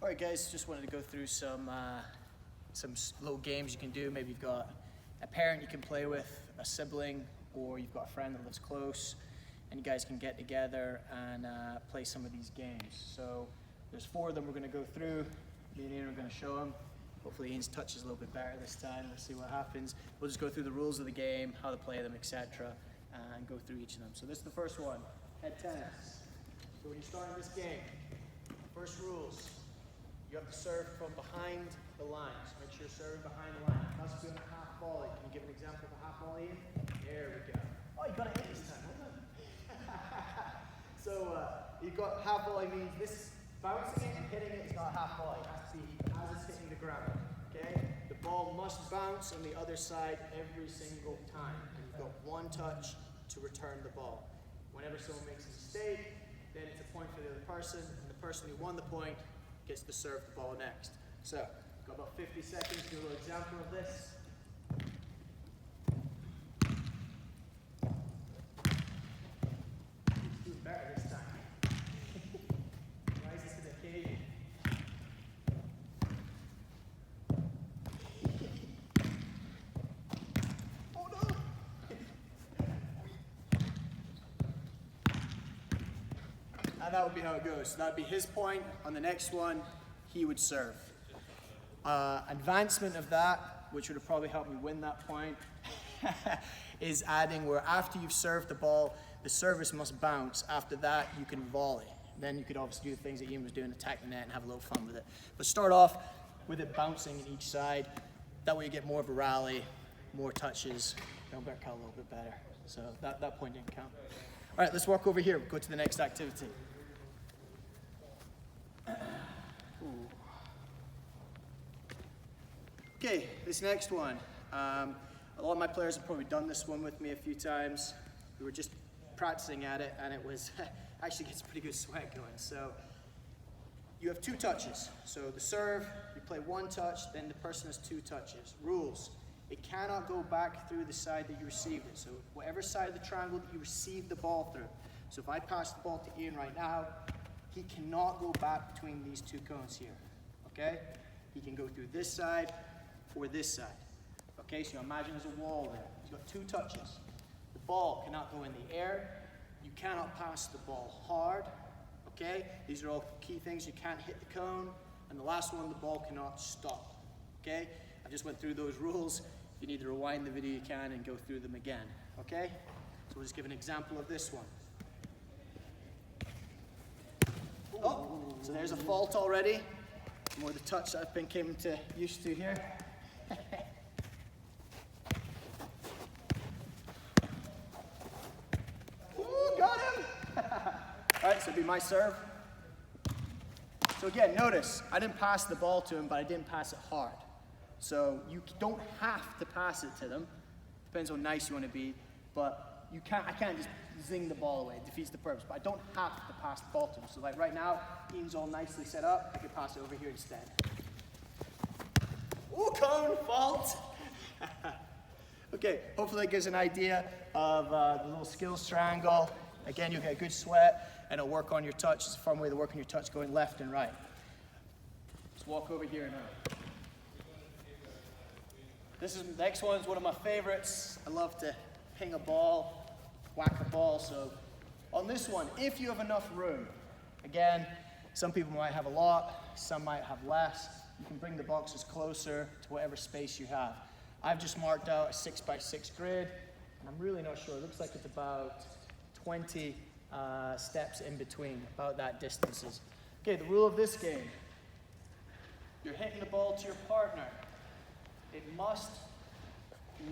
All right, guys, just wanted to go through some little games you can do. Maybe you've got a parent you can play with, a sibling, or you've got a friend that lives close, and you guys can get together and play some of these games. So there's 4 of them we're going to go through. Me and Ian are going to show them. Hopefully Ian's touch is a little bit better this time. Let's see what happens. We'll just go through the rules of the game, how to play them, etc., and go through each of them. So this is the first one, head tennis. So when you start in this game, first rules, you have to serve from behind the line. So make sure you're serving behind the line. You must be on a half volley. Can you give an example of a half volley? There we go. Oh, you got it in this time, wasn't it? So you've got half volley means this bouncing it and hitting it is not a half volley. It has to be as it's hitting the ground. Okay? The ball must bounce on the other side every single time. And you've got 1 touch to return the ball. Whenever someone makes a mistake, then it's a point for the other person, and the person who won the point gets to serve the ball next. So, got about 50 seconds to do a little example of this. He's doing better this time. Rises to the occasion. Oh no! And that would be how it goes. So that would be his point. On the next one, he would serve. Advancement of that, which would have probably helped me win that point, is adding where after you've served the ball, the service must bounce. After that, you can volley. Then you could obviously do the things that Ian was doing, attack the net and have a little fun with it. But start off with it bouncing in each side. That way you get more of a rally, more touches. That'll better count a little bit better. So that point didn't count. All right, let's walk over here. Go to the next activity. Okay, this next one. A lot of my players have probably done this one with me a few times. We were just practicing at it, and it was actually gets pretty good sweat going. So you have 2 touches. So the serve, you play 1 touch, then the person has 2 touches. Rules: it cannot go back through the side that you received it. So whatever side of the triangle that you received the ball through. So if I pass the ball to Ian right now, he cannot go back between these 2 cones here. Okay? He can go through this side or this side. Okay, so imagine there's a wall there. He's got 2 touches. The ball cannot go in the air. You cannot pass the ball hard. Okay, these are all key things. You can't hit the cone. And the last one, the ball cannot stop. Okay, I just went through those rules. If you need to rewind the video, you can and go through them again. Okay, so we'll just give an example of this one. Oh, so there's a fault already. More the touch that I've been used to here. Ooh, got him! All right, so it'll be my serve. So again, notice, I didn't pass the ball to him, but I didn't pass it hard. So you don't have to pass it to them. Depends how nice you want to be, but I can't just zing the ball away. It defeats the purpose, but I don't have to pass the ball to him. So like right now, Ian's all nicely set up. I can pass it over here instead. Ooh, cone, fault. Okay, hopefully that gives an idea of the little skills triangle. Again, you'll get a good sweat, and it'll work on your touch. It's a fun way to work on your touch, going left and right. Let's walk over here now. The next one is one of my favorites. I love to ping a ball, whack a ball. So on this one, if you have enough room, again, some people might have a lot, some might have less. You can bring the boxes closer to whatever space you have. I've just marked out a 6x6 grid, and I'm really not sure. It looks like it's about 20 steps in between, about that distances. Okay, the rule of this game. You're hitting the ball to your partner. It must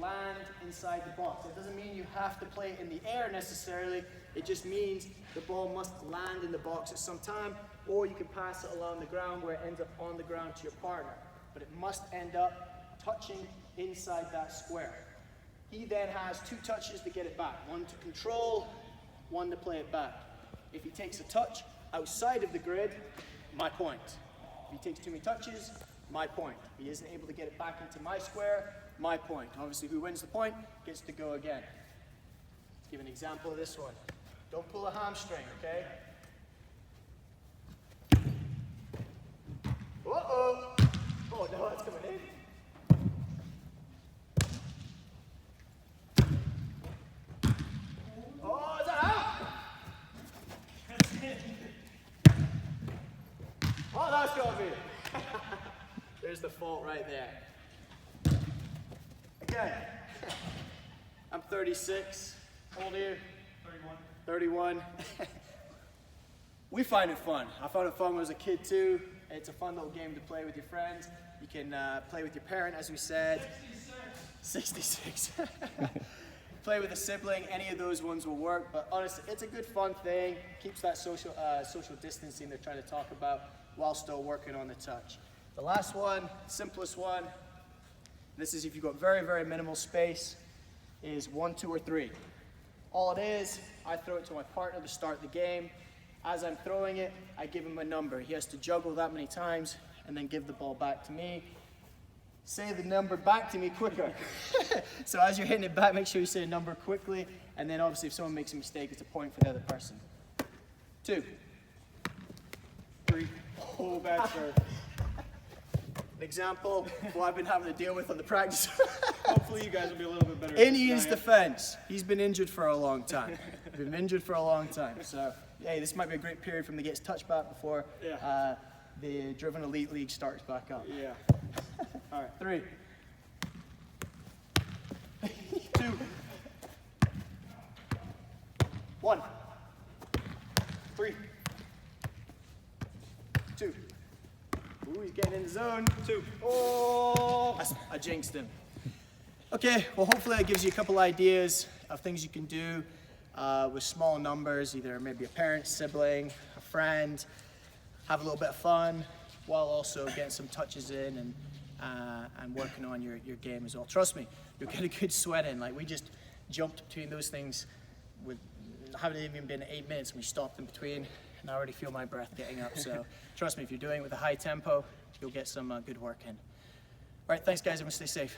land inside the box. That doesn't mean you have to play it in the air necessarily. It just means the ball must land in the box at some time, or you can pass it along the ground where it ends up on the ground to your partner. But it must end up touching inside that square. He then has 2 touches to get it back. 1 to control, 1 to play it back. If he takes a touch outside of the grid, my point. If he takes too many touches, my point. If he isn't able to get it back into my square, my point. Obviously, who wins the point gets to go again. Let's give an example of this one. Don't pull a hamstring, okay? Oh, that's got me. There's the fault right there. Again, I'm 36. How old are you? 31. 31. We find it fun. I found it fun when I was a kid too. It's a fun little game to play with your friends. You can play with your parent, as we said. 66. Play with a sibling, any of those ones will work, but honestly, it's a good fun thing. Keeps that social distancing they're trying to talk about while still working on the touch. The last one, simplest one, this is if you've got very, very minimal space, is 1, 2, or 3. All it is, I throw it to my partner to start the game. As I'm throwing it, I give him a number. He has to juggle that many times and then give the ball back to me. Say the number back to me quicker. So as you're hitting it back, make sure you say a number quickly, and then obviously if someone makes a mistake, it's a point for the other person. 2, 3, oh, bad serve. An example, what I've been having to deal with on the practice. Hopefully you guys will be a little bit better. In Ian's defense, he's been injured for a long time. So, hey, this might be a great period for him to get his touch back before the Driven Elite League starts back up. Yeah. All right, 3, 2, 1, 3, 2. Ooh, he's getting in the zone. 2. Oh, I jinxed him. Okay, well, hopefully that gives you a couple ideas of things you can do with small numbers, either maybe a parent, sibling, a friend. Have a little bit of fun while also getting some touches in and working on your game as well. Trust me, you'll get a good sweat in. Like, we just jumped between those things with haven't even been 8 minutes and we stopped in between, and I already feel my breath getting up. So trust me, if you're doing it with a high tempo, you'll get some good work in. All right, thanks guys, everyone stay safe.